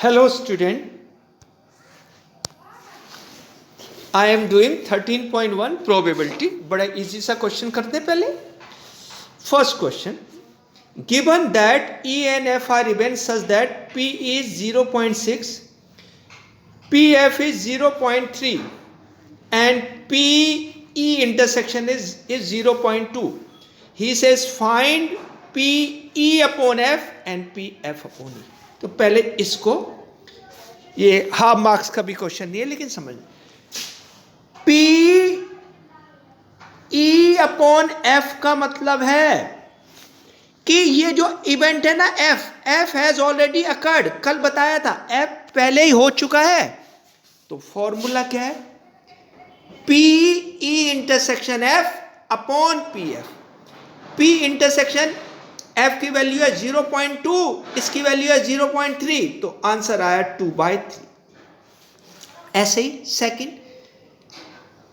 Hello student, I am doing 13.1 probability. बड़ा easy सा question करते हैं पहले. First question, given that E and F are events such that P is 0.6, PF is 0.3 and PE intersection is 0.2. He says find PE upon F and PF upon E. तो पहले इसको, ये half marks का भी question नहीं है लेकिन समझ, पी ई अपॉन एफ का मतलब है कि ये जो इवेंट है ना एफ हैज ऑलरेडी अकर्ड, कल बताया था एफ पहले ही हो चुका है. तो फॉर्मूला क्या है? P E intersection F upon P F. P intersection F की वैल्यू है 0.2, इसकी वैल्यू है 0.3, तो आंसर आया 2/3. ऐसे ही सेकंड,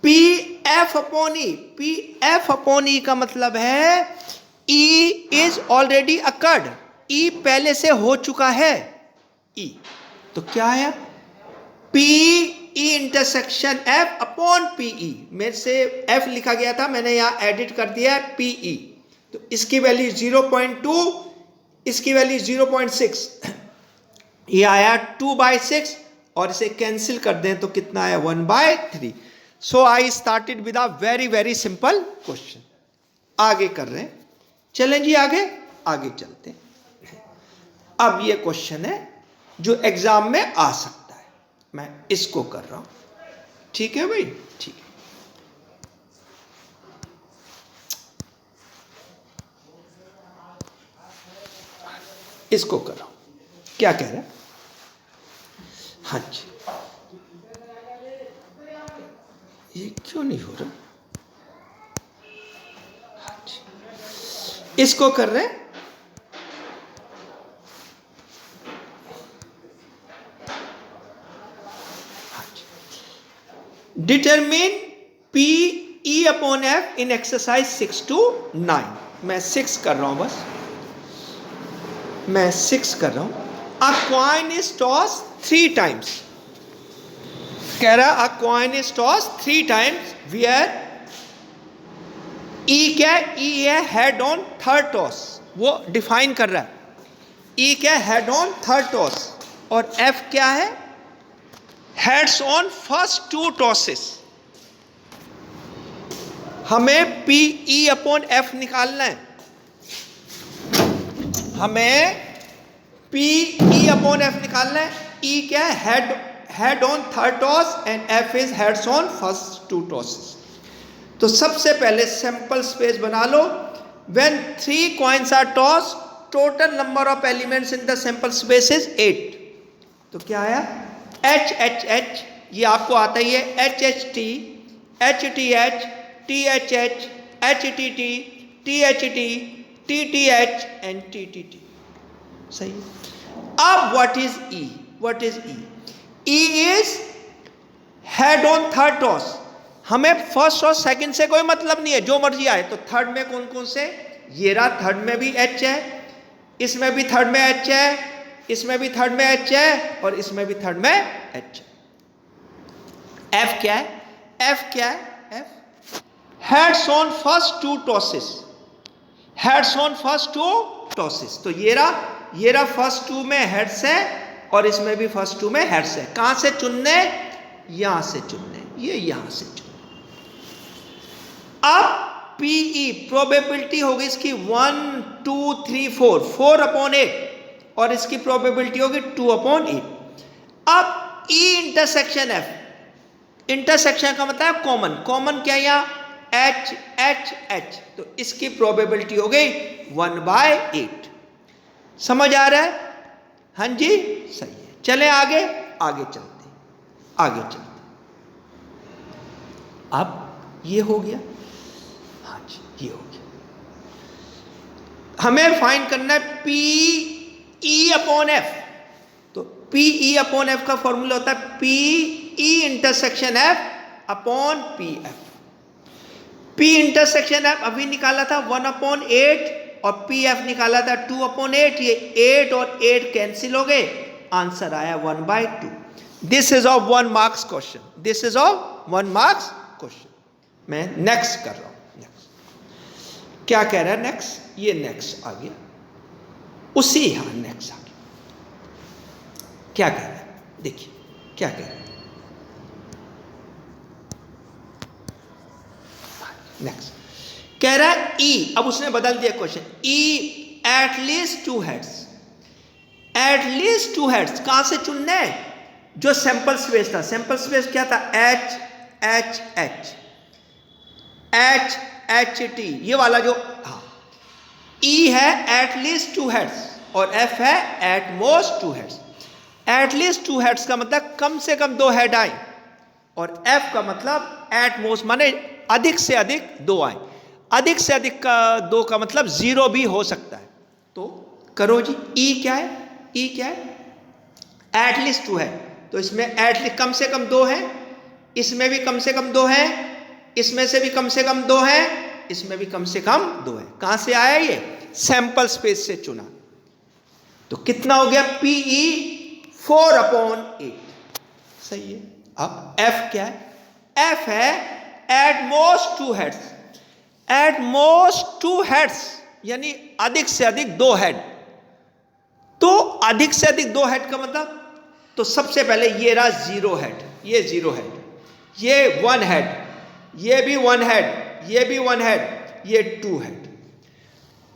पी एफ अपॉन ई. पी एफ अपॉन ई का मतलब है ई इज ऑलरेडी अकर्ड, ई पहले से हो चुका है. ई तो क्या है? P E intersection F upon P E. मेरे से एफ लिखा गया था, मैंने यहां एडिट कर दिया है पी ई. तो इसकी वैल्यू 0.2, इसकी वैल्यू 0.6, ये आया 2/6 और इसे कैंसिल कर दें तो कितना आया? 1/3. So I started with a very simple question. आगे कर रहे हैं, चलें जी आगे चलते हैं. अब ये क्वेश्चन है जो एग्जाम में आ सकता है, मैं इसको कर रहा हूं. ठीक है भाई, ठीक है. इसको कर रहा हूं. क्या कह रहा है? हाँ जी, ये क्यों नहीं हो रहा? हाँ जी, इसको कर रहे हैं. हाँ जी, determine P E upon F in exercise 6 to 9. मैं 6 कर रहा हूं, बस मैं 6 कर रहा हूं. A coin is tossed 3 times. कह रहा a coin is tossed 3 times where E क्या है? E है head on third toss. वो डिफाइन कर रहा है. E क्या है? head on third toss. और F क्या है? heads on first 2 tosses. हमें P E अपॉन F निकालना है. हमें P E अपॉन F निकालना है. E क्या है? Head on third toss and F is heads on first 2 tosses. तो सबसे पहले सैंपल स्पेस बना लो. When 3 coins are toss, total number of elements in the sample space is 8. तो क्या आया? H H H, ये आपको आता ही है. H H T, H T H, T H H, H T T, T H T, T T H and T T T. सही. अब what is E? What is E? E is head on third toss. हमें first और second से कोई मतलब नहीं है, जो मर्जी आए. तो थर्ड में कौन कौन से? ये रहा, थर्ड में भी H है, इसमें भी थर्ड में H है, इसमें भी थर्ड में H है और इसमें भी थर्ड में H है. F क्या है? F क्या है? F heads on first 2 tosses. heads on first 2 tosses. तो ये रहा फर्स्ट 2 में हेड्स है और इसमें भी फर्स्ट 2 में हेड्स है. कहां से चुनने? यहां से चुनने, ये यहां से चुनने. अब पीई प्रोबेबिलिटी होगी इसकी 1 2 3 4 अपॉन 8 और इसकी प्रोबेबिलिटी होगी 2 अपॉन 8. अब ई इंटरसेक्शन एफ. इंटरसेक्शन का मतलब कॉमन क्या? यहां H H H, तो इसकी प्रोबेबिलिटी हो गई 1/8. समझ आ रहा है? हाँ जी, सही है. चले आगे चलते. अब ये हो गया. हाँ जी, ये हो गया. हमें फाइंड करना है पी ई अपॉन एफ. तो पी ई अपॉन एफ का फॉर्मूला होता है P E intersection F upon P F. P intersection F अभी निकाला था 1/8 और पी एफ निकाला था 2/8. ये 8 और 8 कैंसिल हो गए आंसर आया 1/2। This is of 1 marks question, this is of 1 marks question. मैं नेक्स्ट कर रहा हूं। नेक्स्ट क्या कह रहा है? नेक्स्ट, ये नेक्स्ट आ गया उसी, यहां नेक्स्ट आ गया। क्या कह रहा है? देखिए क्या कह रहा है। नेक्स्ट कह रहा है ई, अब उसने बदल दिया question, E at least 2 heads. At least 2 heads कहां से चुनना है? जो सैंपल स्पेस था, सैंपल स्पेस क्या था? H H H H H T, ये वाला जो, हाँ, ई है एट लीस्ट 2 हेड्स और एफ है at most 2 heads. At least 2 heads का मतलब कम से कम 2 हेड आए, और एफ का मतलब एट मोस्ट माने अधिक से अधिक 2 आए। अधिक से अधिक का 2 का मतलब 0 भी हो सकता है। तो करो जी, ई क्या है? ई क्या है? एट लीस्ट 2 है, तो इसमें एट कम से कम 2 है, इसमें भी कम से कम 2 है, इसमें से भी कम से कम 2 है, इसमें भी कम से कम 2 है। कहां से आया? ये सैंपल स्पेस से चुना। तो कितना हो गया? पीई 4/8। सही है। अब एफ क्या है? एफ है at most 2 heads. At most 2 heads यानी अधिक से अधिक 2 हेड। तो अधिक से अधिक 2 हेड का मतलब, तो सबसे पहले ये रहा 0 हेड, ये 0 हेड, ये 1 हेड, ये भी 1 हेड, ये भी 1 हेड, ये 2 हेड।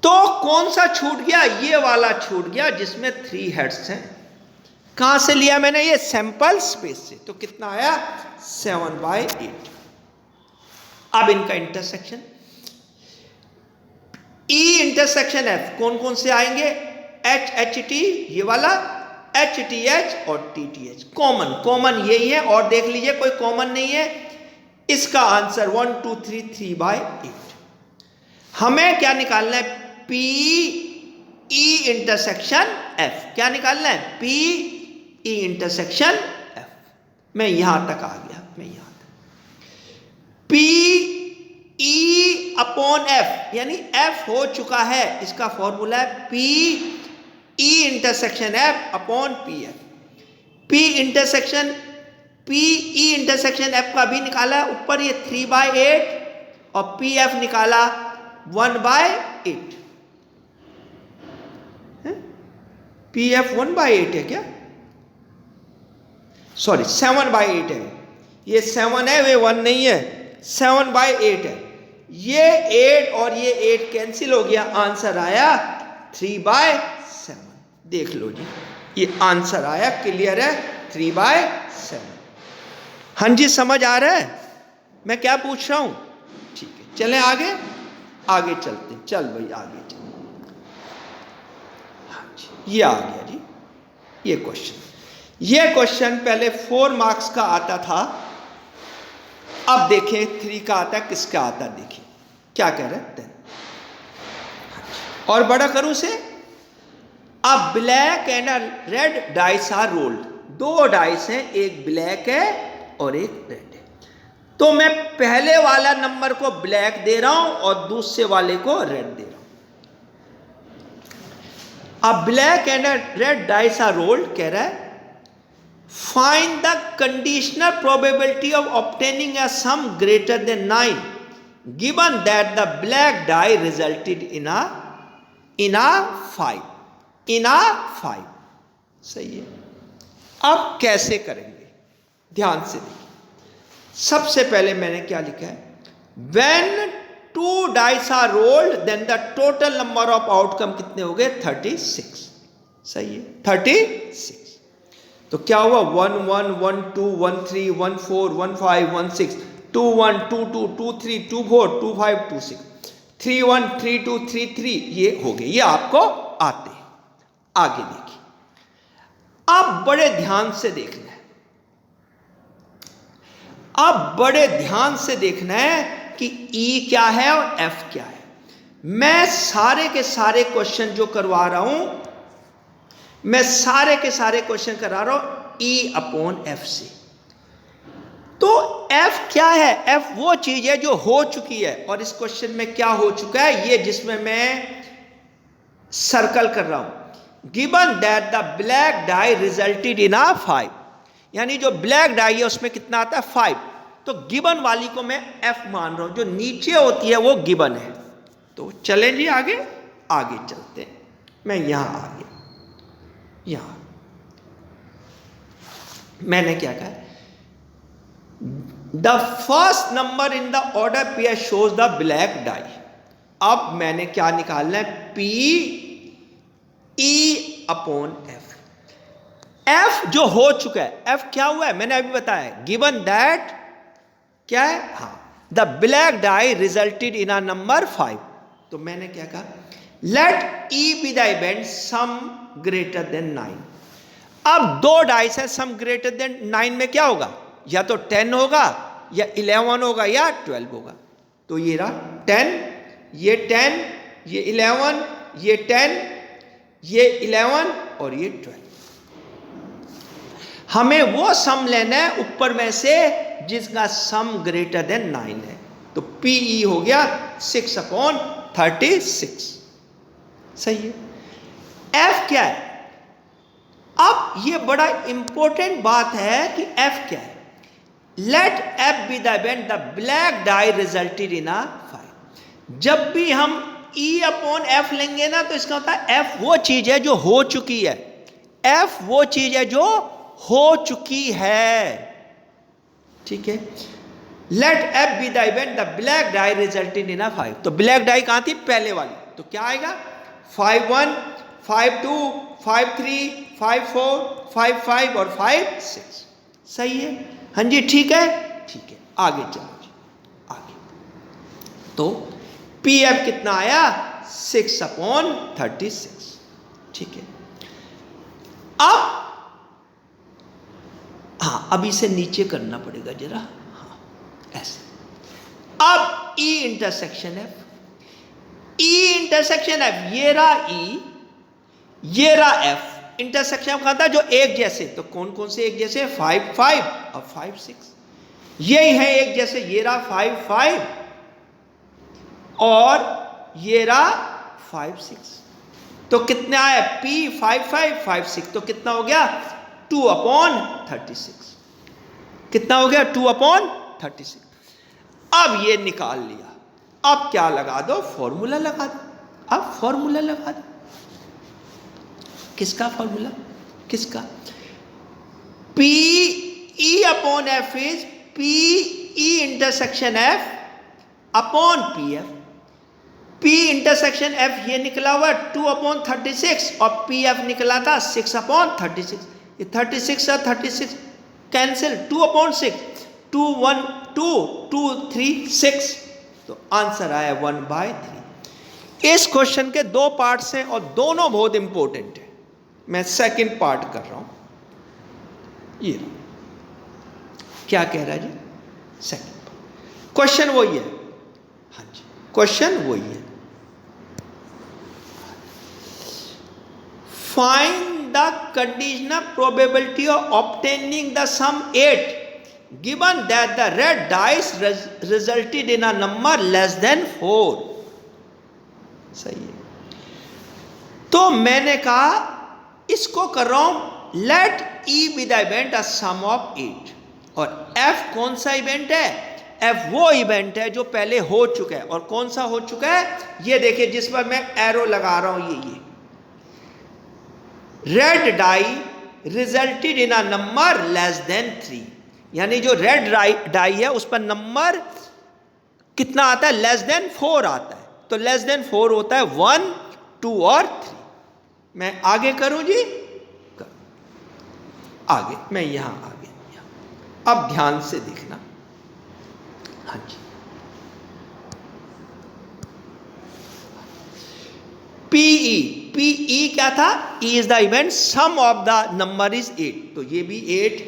तो कौन सा छूट गया? ये वाला छूट गया जिसमें 3 हेड्स हैं। कहां से लिया मैंने? ये सैंपल स्पेस से। तो कितना आया? 7/8। अब इनका इंटरसेक्शन, ई इंटरसेक्शन एफ कौन कौन से आएंगे? एच एच टी, ये वाला एच टी एच और T T H. Common common यही है, और देख लीजिए कोई कॉमन नहीं है। इसका आंसर 1 2 3 3/8। हमें क्या निकालना है? P E intersection F. क्या निकालना है? P E intersection F. मैं यहां तक आ गया, मैं यहां तक। पी ई अपॉन एफ, यानी एफ हो चुका है, इसका फॉर्मूला है P E intersection F upon P F. P intersection P E intersection F का भी निकाला ऊपर, ये 3/8, और पी एफ निकाला 1/8। पी एफ 1/8 है क्या? सॉरी 7/8 है। ये 7 है, वे 1 नहीं है, 7/8 है। ये 8 और ये 8 कैंसिल हो गया, आंसर आया 3/7। देख लो जी, ये आंसर आया, क्लियर है, 3/7। हाँ जी, समझ आ रहा है मैं क्या पूछ रहा हूं? ठीक है, चलें आगे, आगे चलते, चल भाई आगे चल। हाँ जी, ये आ गया जी, ये क्वेश्चन। ये क्वेश्चन पहले 4 मार्क्स का आता था, अब देखें 3 का आता है, किसका आता है देखिए क्या कह रहे हैं। और बड़ा करूं से, अब black and red dice are rolled. 2 dice हैं, एक ब्लैक है और एक रेड है। तो मैं पहले वाला नंबर को ब्लैक दे रहा हूं और दूसरे वाले को रेड दे रहा हूं। अब black and red dice are rolled कह रहा है, find the conditional probability of obtaining a sum greater than 9 given that the black die resulted in a 5। सही है। अब कैसे करेंगे, ध्यान से देखिए। सबसे पहले मैंने क्या लिखा है? When 2 dice are rolled then the total number of outcome कितने हो गए? 36। सही है, 36। तो क्या हुआ? 1 1 1 2 1 3 1 4 1 5 1 6 2 1 2 2 2 3 2 4 2 5 2 6 3 1 3 2 3 3, ये हो गए, ये आपको आते हैं। आगे देखिए, अब बड़े ध्यान से देखना है, अब बड़े ध्यान से देखना है कि ई क्या है और एफ क्या है। मैं सारे के सारे क्वेश्चन जो करवा रहा हूं, मैं सारे के सारे क्वेश्चन करा रहा हूं ई अपॉन एफ से। तो एफ क्या है? एफ वो चीज है जो हो चुकी है, और इस क्वेश्चन में क्या हो चुका है, ये जिसमें मैं सर्कल कर रहा हूं, given that the black die resulted in a 5, यानी जो ब्लैक डाई है उसमें कितना आता है 5, तो गिवन वाली को मैं F मान रहा हूं, जो नीचे होती है वो गिवन है। तो चलें जी आगे चलते हैं। मैं यहां आ गया, यहां मैंने क्या कहा, the first number in the order pair shows the black die. अब मैंने क्या निकालना है, P E upon F। F जो हो चुका है, F क्या हुआ है मैंने अभी बताया, गिवन दैट क्या है, हाँ, the black die resulted in a number 5। तो मैंने क्या कहा, let E be the event sum greater than 9। अब दो डाइस है, सम ग्रेटर देन 9 में क्या होगा, या तो 10 होगा या 11 होगा या 12 होगा। तो ये रहा 10, ये 10, ये 11, ये 10, ये 11 और ये 12। हमें वो सम लेना है ऊपर में से जिसका सम ग्रेटर देन 9 है। तो PE हो गया 6 अपॉन 36, सही है। F क्या है, अब ये बड़ा इंपॉर्टेंट बात है कि F क्या है, let F be the event the black die resulted in a 5। जब भी हम E अपॉन F लेंगे ना, तो इसका होता है F वो चीज है जो हो चुकी है, F वो चीज है जो हो चुकी है, ठीक है। Let F be the event the black die resulted in a 5। तो ब्लैक डाई कहां थी, पहले वाली, तो क्या आएगा 5-1, 5-2, 5-3, 5-4, 5-5 और 5-6, सही है। हाँ जी, ठीक है, ठीक है, आगे चलो जी, आगे। तो PF कितना आया, 6 अपॉन 36, ठीक है। अब हाँ, अब इसे नीचे करना पड़ेगा जरा, हाँ ऐसे। अब E intersection F, E intersection F, ये रहा E, ये रहा F। इंटरसेक्शन कहा था जो एक जैसे, तो कौन कौन से एक जैसे, 5-5 और 5-6, यही है एक जैसे, ये रहा 5-5 और ये रहा 5-6। तो कितना आया, P 5-5 5-6, तो कितना हो गया 2 अपॉन 36, कितना हो गया 2 अपॉन 36। अब ये निकाल लिया, अब क्या लगा दो, फॉर्मूला लगा दो। अब फॉर्मूला लगा दो, किसका फॉर्मूला, किसका, P E upon F is P E intersection F upon PF। P intersection F ये निकला हुआ 2 अपॉन 36 और PF निकला था 6 अपॉन 36। ये 36 और 36 कैंसिल, 2 अपॉन 6, 2 1 2 2 3 6, तो आंसर आया 1/3। इस क्वेश्चन के दो पार्ट्स हैं और दोनों बहुत इंपॉर्टेंट है। मैं सेकंड पार्ट कर रहा हूं, ये क्या कह रहा है जी, सेकंड पार्ट, क्वेश्चन वही है, हाँ जी क्वेश्चन वही है। Find the conditional probability of obtaining the sum 8 given that the red dice resulted in a number less than 4, सही है। तो मैंने कहा इसको कर रहा हूं, let E be the event a sum of 8, और F कौन सा इवेंट है, F वो इवेंट है जो पहले हो चुका है। और कौन सा हो चुका है, ये देखिए जिस पर मैं एरो लगा रहा हूं, ये red die resulted in a number less than 3, यानी जो रेड डाई है उस पर नंबर कितना आता है, लेस देन 4 आता है। तो लेस देन 4 होता है 1, 2 और 3। मैं आगे करूं जी, आगे मैं यहां आगे, अब ध्यान से देखना, हाँ जी। PE क्या था, E is the event sum of the number is 8, तो ये भी 8,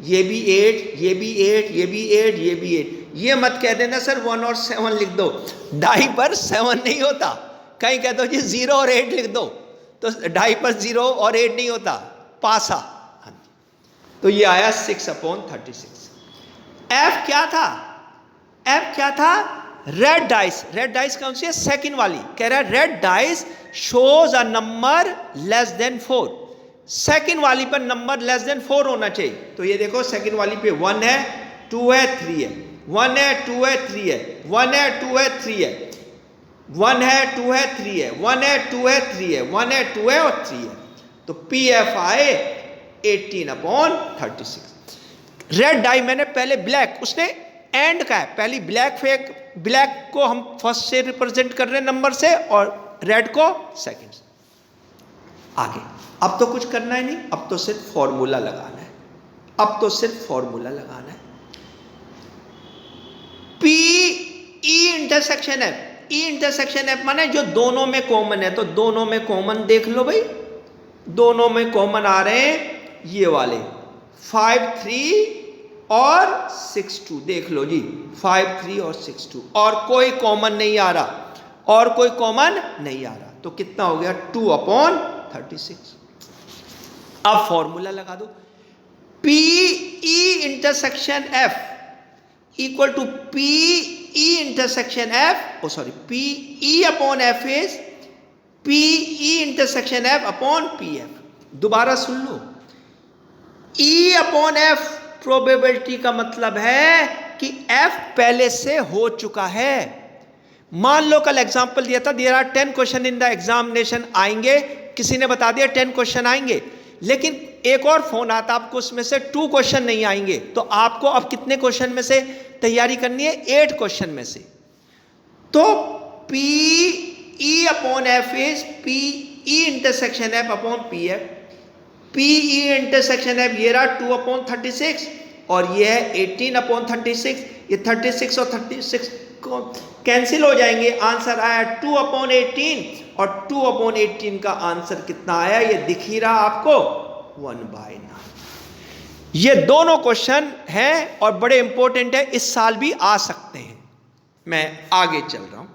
ये भी 8, ये भी 8, ये भी 8, ये भी 8। ये मत कह देना सर 1 और 7 लिख दो, डाई पर 7 नहीं होता, कहीं कह दो जी 0 और 8 लिख दो, तो डाई पर 0 और 8 नहीं होता, पासा। तो ये आया 6 अपॉन 36। F क्या था, F क्या था, रेड डाइस कौन सी है? सेकंड वाली। कह रहा है रेड डाइस शोज अ नंबर लेस देन 4। सेकंड वाली पर नंबर लेस देन 4 होना चाहिए। तो ये देखो सेकंड वाली पे 1 है, 2 है, 3 है, 1 है, 2 है, 3 है, 1 है, 2 है, 3 है, 1 है, 2 है, 3 है, 1 है, 2 है, 3 है, 1 है, 2 है और 3 है। तो पी एफ आए 18/36। रेड डाई मैंने पहले ब्लैक, उसने एंड का है, पहली ब्लैक को हम फर्स्ट से रिप्रेजेंट कर रहे हैं नंबर से और रेड को सेकंड से। आगे अब तो कुछ करना ही नहीं, अब तो सिर्फ फॉर्मूला लगाना है, अब तो सिर्फ फॉर्मूला लगाना है। पी ई इंटरसेक्शन एफ, ई इंटरसेक्शन एफ माने जो दोनों में कॉमन है। तो दोनों में कॉमन देख लो भाई, दोनों में कॉमन आ रहे हैं ये वाले 5 3 और 6 2। देख लो जी 5 3 और 6 2, और कोई कॉमन नहीं आ रहा, और कोई कॉमन नहीं आ रहा। तो कितना हो गया? 2/36। अब फॉर्मूला लगा दो, P E intersection F equal to P E intersection F, oh sorry, P E upon F is P E intersection F upon P F. दोबारा सुन लो, ई अपॉन एफ प्रोबेबिलिटी का मतलब है कि एफ पहले से हो चुका है। मान लो कल एग्जांपल दिया था, there are 10 question in the examination, आएंगे, किसी ने बता दिया 10 क्वेश्चन आएंगे, लेकिन एक और फोन आता आपको उसमें से 2 क्वेश्चन नहीं आएंगे। तो आपको अब कितने क्वेश्चन में से तैयारी करनी है? 8 क्वेश्चन में से। तो P E upon F is P E intersection F upon P F. P E intersection F ये रहा 2/36 और ये है 18/36। ये 36 और 36 को कैंसिल हो जाएंगे, आंसर आया 2/18 और 2/18 का आंसर कितना आया ये दिख ही रहा आपको, 1/9। ये दोनों क्वेश्चन हैं और बड़े इंपॉर्टेंट है, इस साल भी आ सकते हैं। मैं आगे चल रहा हूं,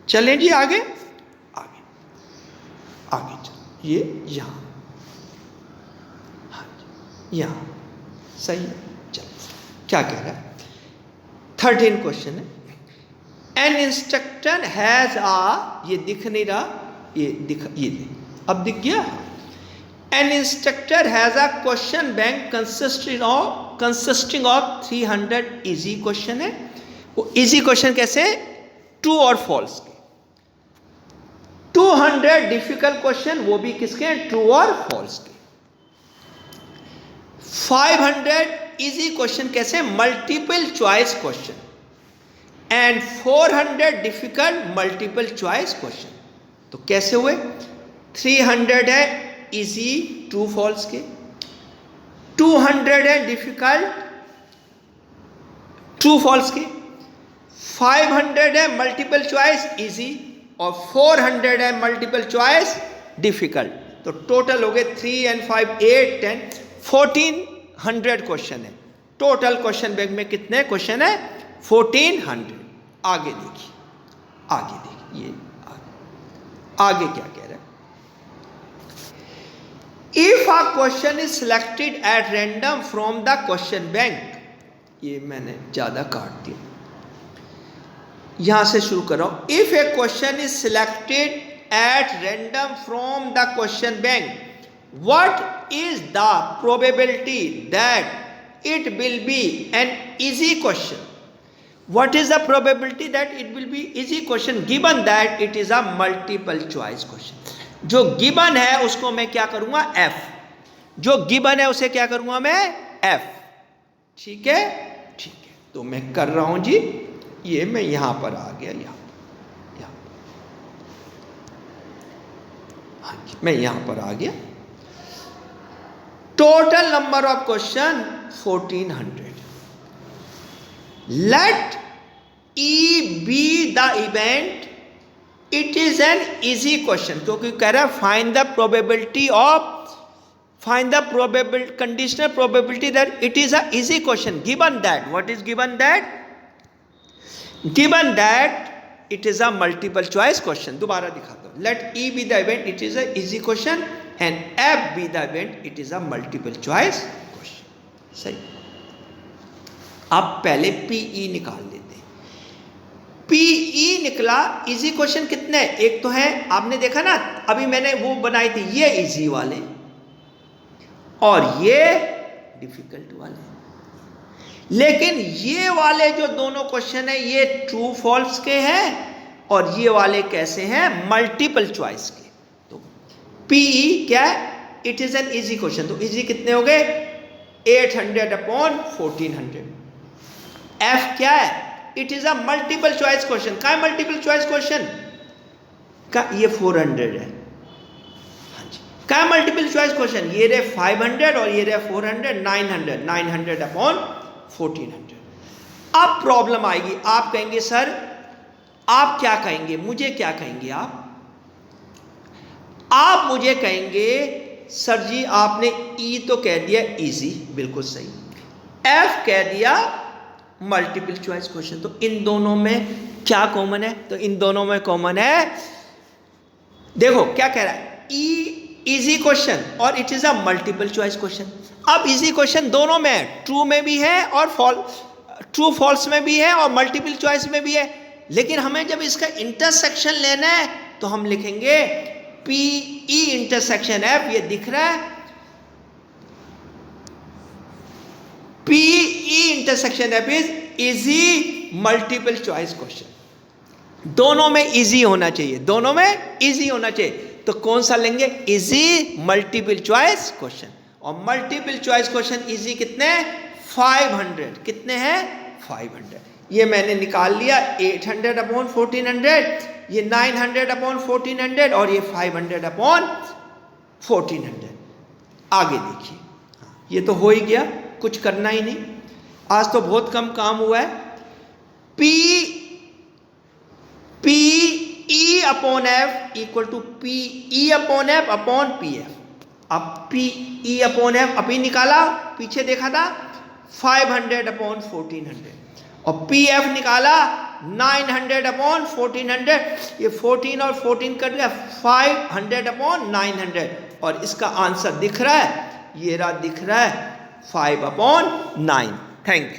चलें जी आगे आगे आगे चल, ये यहां, हाँ यहां सही है। चल क्या कह रहा है? 13 क्वेश्चन है। एन इंस्ट्रक्टर हैज आ, ये दिख नहीं रहा, ये अब दिख गया। N instructor has a question bank consisting of 300 easy question है। वो इजी क्वेश्चन कैसे? ट्रू और फॉल्स के। 200 डिफिकल्ट क्वेश्चन, वो भी किसके? ट्रू और फॉल्स के। 500 इजी क्वेश्चन कैसे? Multiple choice question. And 400 difficult multiple choice question. तो कैसे हुए? 300 है इजी ट्रू फॉल्स के, 200 है डिफिकल्ट ट्रू फॉल्स के, 500 है मल्टीपल चॉइस इजी और 400 है मल्टीपल चॉइस डिफिकल्ट। तो टोटल हो गए 3 and 5 8 10 1400 क्वेश्चन है। टोटल क्वेश्चन बैंक में कितने क्वेश्चन है? 1400। आगे देखिए, आगे देखिए, ये आगे क्या कह रहा है? If a question is selected at random from the question bank, ये मैंने ज्यादा काट दिया, यहां से शुरू कर रहा हूं। If A question is selected at random from the question bank, what is the probability that it will be an easy question? What is the probability that it will be easy question given that it is a multiple choice question? जो given है उसको मैं क्या करूंगा? F। जो given है उसे क्या करूंगा मैं? F। ठीक है, ठीक है। तो मैं कर रहा हूं जी, ये मैं यहां पर आ गया, यहां हाँ जी, मैं यहां पर आ गया। Total number of question 1400। Let E be the event, it is an easy question, क्योंकि कह रहा है find the probability of, find the probability, conditional probability that it is a easy question given that, what is given that? Given that it is a multiple choice question। दोबारा दिखाता हूं, let E be the event, it is a easy question, and F be the event, it is a multiple choice question। सही। अब पहले PE निकाल लेते हैं। PE निकला। इजी क्वेश्चन कितने, एक तो है आपने देखा ना अभी मैंने वो बनाई थी, ये इजी वाले और ये डिफिकल्ट वाले। लेकिन ये वाले जो दोनों क्वेश्चन है ये ट्रू फॉल्स के हैं और ये वाले कैसे हैं, मल्टीपल चॉइस के। तो पीई क्या है, it is an easy question. तो इजी कितने हो गए, 800/1400। एफ क्या है, it is a multiple choice question. क्या है मल्टीपल चॉइस क्वेश्चन का, ये 400 है। हाँ जी, क्या है मल्टीपल चॉइस क्वेश्चन, ये रहे 500 और ये रहे 400, 900, 900/1400। अब प्रॉब्लम आएगी, आप कहेंगे सर आप क्या कहेंगे, मुझे क्या कहेंगे आप मुझे कहेंगे सर जी आपने ई तो कह दिया इजी, बिल्कुल सही, एफ कह दिया मल्टीपल चॉइस क्वेश्चन। तो इन दोनों में क्या कॉमन है, तो इन दोनों में कॉमन है, देखो क्या कह रहा है, ई इजी क्वेश्चन और it is a multiple choice question. अब इजी क्वेश्चन दोनों में है, ट्रू में भी है और ट्रू फॉल्स में भी है और मल्टीपल चॉइस में भी है। लेकिन हमें जब इसका इंटरसेक्शन लेना है तो हम लिखेंगे पी ई इंटरसेक्शन एफ, ये दिख रहा है, P E intersection F is easy multiple choice question. दोनों में इजी होना चाहिए, दोनों में इजी होना चाहिए। तो कौन सा लेंगे, इजी मल्टीपल चॉइस क्वेश्चन। और मल्टीपल चॉइस क्वेश्चन इजी कितने, 500, कितने हैं 500। ये मैंने निकाल लिया 800/1400, ये 900/1400 और ये 500/1400। आगे देखिए, ये तो हो ही गया, कुछ करना ही नहीं, आज तो बहुत कम काम हुआ है। P E upon F equal to P E upon F upon P F. अब पी ई अपॉन एफ अभी निकाला, पीछे देखा था 500/1400 और पी एफ निकाला 900/1400। ये 14 और 14 कट गया, 500/900 और इसका आंसर दिख रहा है, ये रहा दिख रहा है 5/9। Thank you.